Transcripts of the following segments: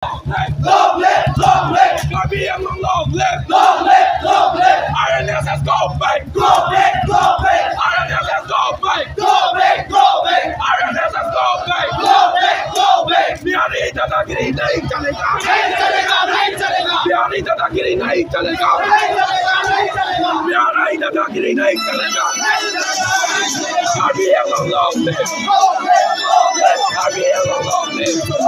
Long live, long live. Gabi ang long live. Long live, long live. RNSS go big, go big, go big. RNSS go big, go big, go big. RNSS go big, go big, go big. Bihari दादागिरी नहीं चलेगा, नहीं चलेगा, नहीं चलेगा. बिहारी दादागिरी नहीं चलेगा, नहीं चलेगा, नहीं चलेगा. बिहारी दादागिरी नहीं चलेगा, नहीं चलेगा. गाbi ang long live. Gabi ang long live.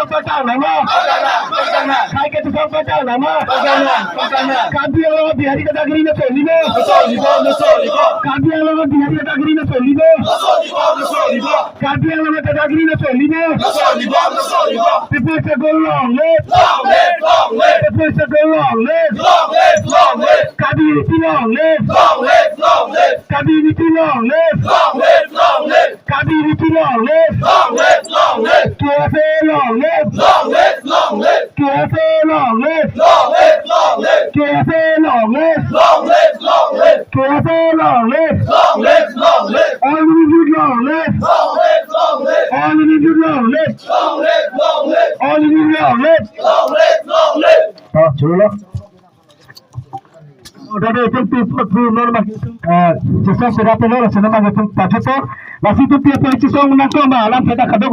kachesong pagkang nama. Hai kachesong pagkang nama. Kabi ang mga bihari na dagri na solibo. Kabi ang mga bihari na dagri na solibo. Kabi ang mga dagri na solibo. People say go long live. People say go long live. Kabi unity long live. Kabi unity long live. Kabi unity long live. KFA long live. KFA long live. KFA long live. KFA long live. All the youth long live. All the youth long live. All the youth long live. Chula. Dari itu normal kachesong sudah penuh, senang macam kachesong. Masih tu tiap kachesong nak kau malam kita kadang